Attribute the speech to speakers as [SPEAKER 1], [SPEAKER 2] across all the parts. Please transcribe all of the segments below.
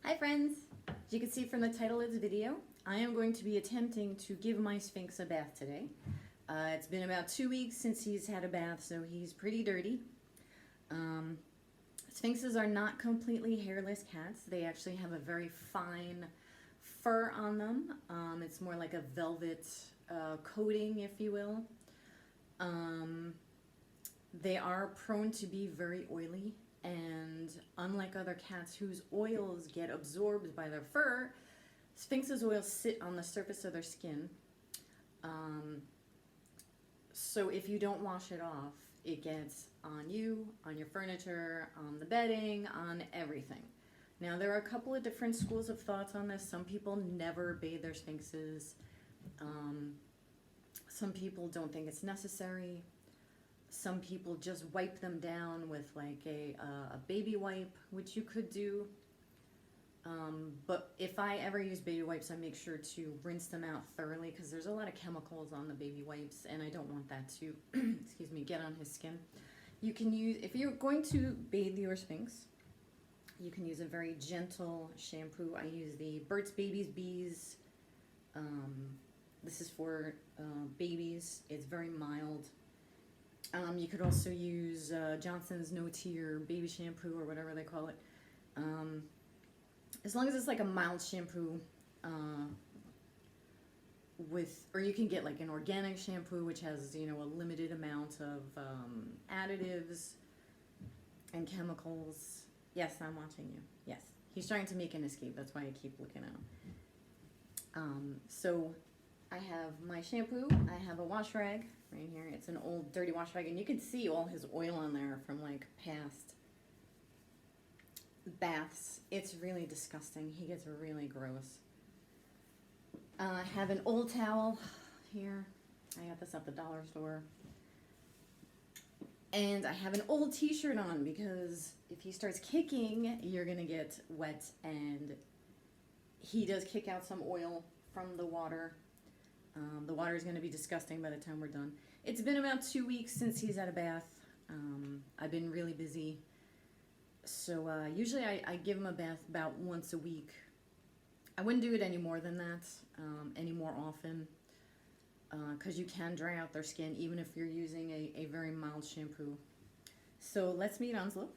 [SPEAKER 1] Hi friends! As you can see from the title of this video, I am going to be attempting to give my Sphynx a bath today. It's been about 2 weeks since he's had a bath, so he's pretty dirty. Sphinxes are not completely hairless cats. They actually have a very fine fur on them. It's more like a velvet coating, if you will. They are prone to be very oily. And unlike other cats whose oils get absorbed by their fur, Sphynx's oils sit on the surface of their skin. So if you don't wash it off, it gets on you, on your furniture, on the bedding, on everything. Now there are a couple of different schools of thoughts on this. Some people never bathe their Sphynxes. Some people don't think it's necessary. Some people just wipe them down with like a baby wipe, which you could do. But if I ever use baby wipes, I make sure to rinse them out thoroughly because there's a lot of chemicals on the baby wipes and I don't want that to, excuse me, get on his skin. You can use, if you're going to bathe your Sphynx, you can use a very gentle shampoo. I use the Burt's Baby's Bees. This is for babies. It's very mild. You could also use Johnson's No Tear baby shampoo or whatever they call it. As long as it's like a mild shampoo or you can get like an organic shampoo which has, you know, a limited amount of additives and chemicals. Yes, I'm watching you. Yes, he's trying to make an escape. That's why I keep looking at him. So I have my shampoo. I have a wash rag right here. It's an old dirty wash rag and you can see all his oil on there from like past baths. It's really disgusting. He gets really gross. I have an old towel here. I got this at the dollar store. And I have an old t-shirt on because if he starts kicking, you're gonna get wet, and he does kick out some oil from the water. The water is going to be disgusting by the time we're done. It's been about 2 weeks since he's had a bath. I've been really busy. So usually I give him a bath about once a week. I wouldn't do it any more than that, any more often, because you can dry out their skin even if you're using a very mild shampoo. So let's meet Onslow.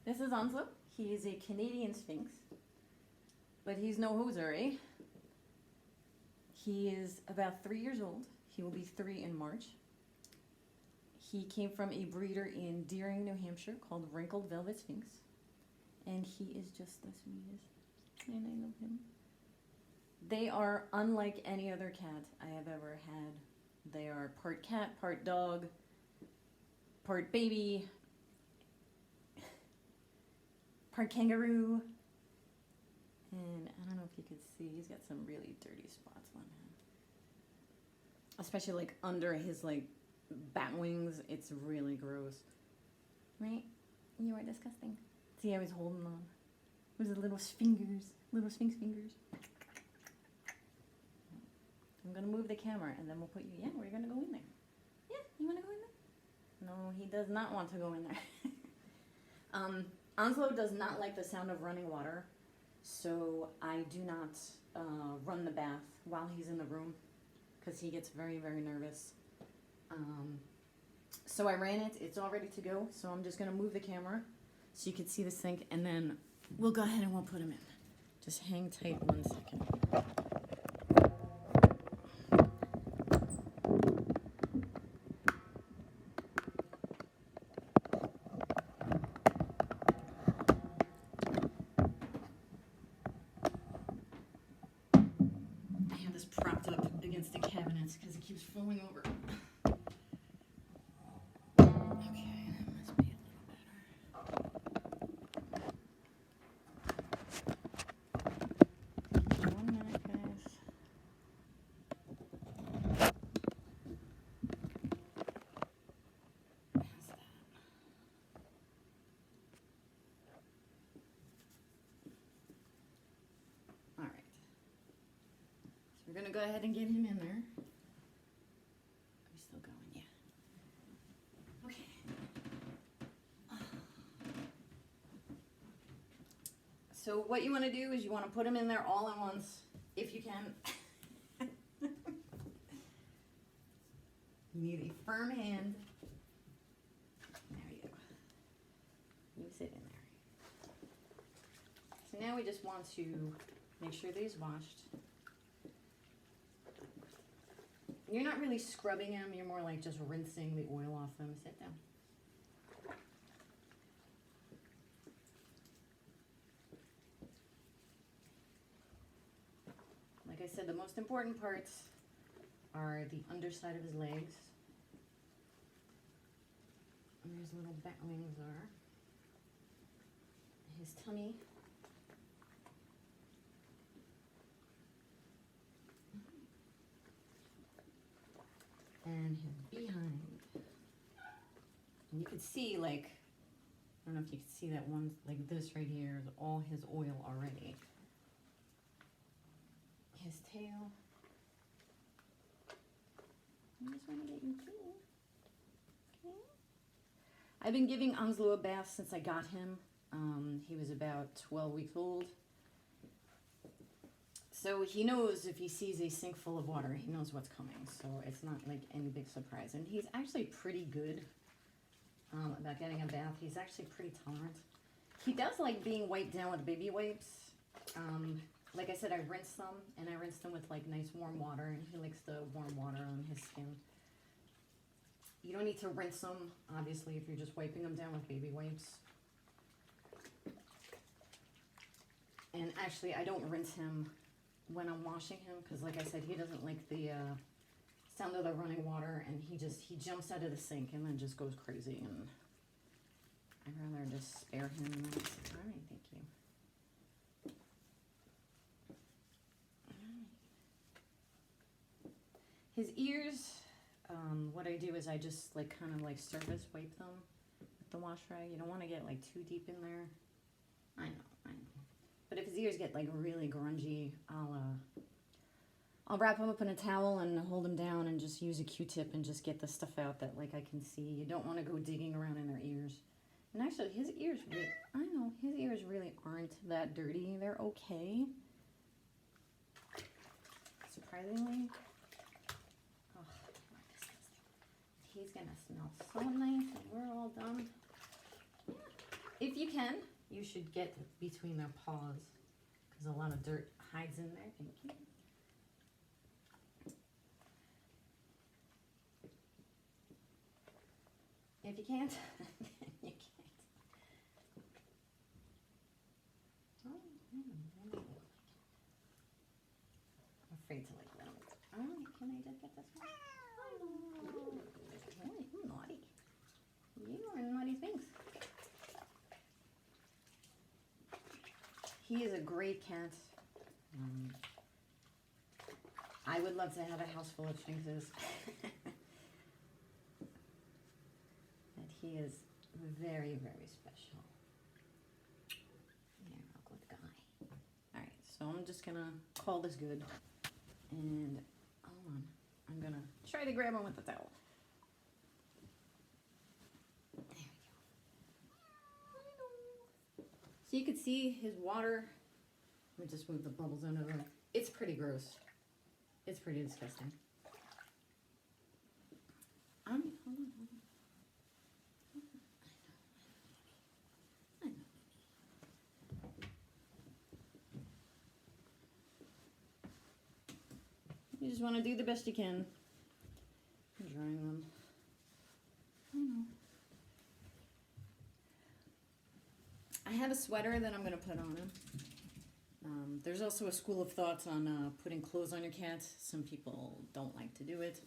[SPEAKER 1] This is Onslow. He is a Canadian Sphynx, but he's no hoser, eh? He is about 3 years old. He will be 3 in March. He came from a breeder in Deering, New Hampshire called Wrinkled Velvet Sphynx, and he is just the sweetest, and I love him. They are unlike any other cat I have ever had. They are part cat, part dog, part baby, part kangaroo, and I don't know if you could see, he's got some really dirty spots on him, especially like under his like bat wings. It's really gross, right? You are disgusting. See how he's holding on with his little fingers, little Sphynx fingers. I'm gonna move the camera and then we'll put you, yeah, we're gonna go in there. Yeah, you wanna go in there? No, he does not want to go in there. Onslow does not like the sound of running water, so I do not run the bath while he's in the room because he gets very, very nervous. So I ran it. It's all ready to go, so I'm just going to move the camera so you can see the sink, and then we'll go ahead and we'll put him in. Just hang tight 1 second. Propped up against the cabinets because it keeps falling over. Okay, that must be a little better. 1 minute, guys. How's that? All right. We're going to go ahead and get him in there. Are we still going? Yeah. Okay. So what you want to do is you want to put them in there all at once, if you can. You need a firm hand. There you go. Use it in there. So now we just want to make sure these washed. You're not really scrubbing them, you're more like just rinsing the oil off them. Sit down. Like I said, the most important parts are the underside of his legs. And his little bat wings are. His tummy. And his behind. And you can see, like, I don't know if you can see that one, like this right here is all his oil already. His tail. I just want to get you clean. Okay. I've been giving Onslow a bath since I got him. He was about 12 weeks old. So he knows if he sees a sink full of water, he knows what's coming. So it's not like any big surprise. And he's actually pretty good about getting a bath. He's actually pretty tolerant. He does like being wiped down with baby wipes. Like I said, I rinse them, and I rinse them with like nice warm water, and he likes the warm water on his skin. You don't need to rinse them, obviously, if you're just wiping them down with baby wipes. And actually, I don't rinse him when I'm washing him, because like I said, he doesn't like the sound of the running water, and he jumps out of the sink and then just goes crazy, and I'd rather just spare him. All right, thank you. His ears, what I do is I just like kind of like surface wipe them with the wash rag. You don't want to get like too deep in there. I know. But if his ears get like really grungy, I'll wrap him up in a towel and hold him down and just use a Q-tip and just get the stuff out that like I can see. You don't want to go digging around in their ears. And actually, his ears really aren't that dirty. They're okay. Surprisingly. He's gonna smell so nice when we're all done. If you can, you should get between their paws because a lot of dirt hides in there. Thank you. If you can't, you can't. Oh, I'm afraid to like let him. Oh, can I just get this one? You're naughty. You are a naughty Sphynx. He is a great cat. I would love to have a house full of Sphynxes. But he is very, very special. You're a good guy. Alright, so I'm just gonna call this good. And hold on. I'm gonna try to grab him with the towel. There we go. So you can see his water. Let me just move the bubbles out of him. It's pretty gross. It's pretty disgusting. Hold on. I know. You just want to do the best you can. Drying them. I know. I have a sweater that I'm going to put on him. There's also a school of thought on putting clothes on your cat. Some people don't like to do it.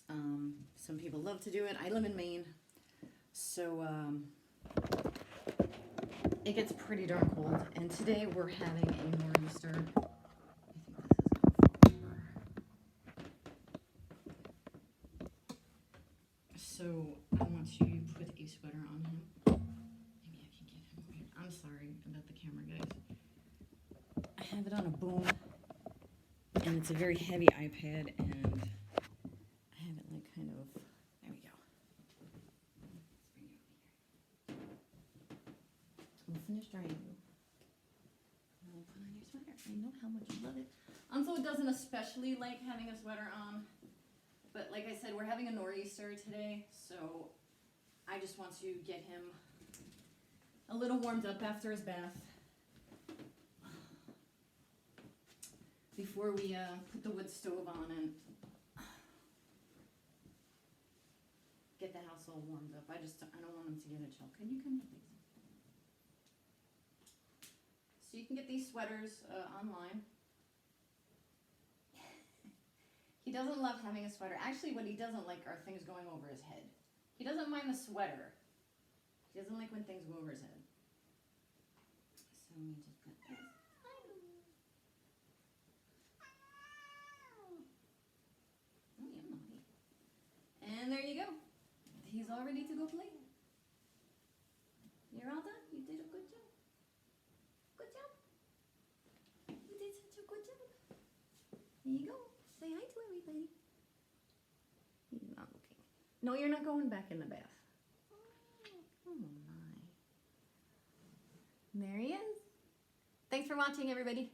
[SPEAKER 1] Some people love to do it. I live in Maine, so it gets pretty darn cold. And today we're having a nor'easter. I think this is going to fall over. So I want you to put a sweater on him. Maybe I can get him weird. I'm sorry about the camera, guys. I have it on a boom, and it's a very heavy iPad, and I have it like kind of, there we go. Let's bring it over here. We'll finish drying you. I know how much you love it. Onslow doesn't especially like having a sweater on, but like I said, we're having a nor'easter today, so I just want to get him a little warmed up after his bath before we put the wood stove on and get the house all warmed up. I don't want him to get a chill. Can you come here, please? So you can get these sweaters online. He doesn't love having a sweater. Actually, what he doesn't like are things going over his head. He doesn't mind the sweater. He doesn't like when things go over his head. So let me just put this. Oh, you're naughty. And there you go. He's all ready to go play. You're all done. You did a good job. Good job. You did such a good job. There you go. Say hi to everybody. He's not looking. No, you're not going back in the bath. Oh my. There he is. Thanks for watching, everybody.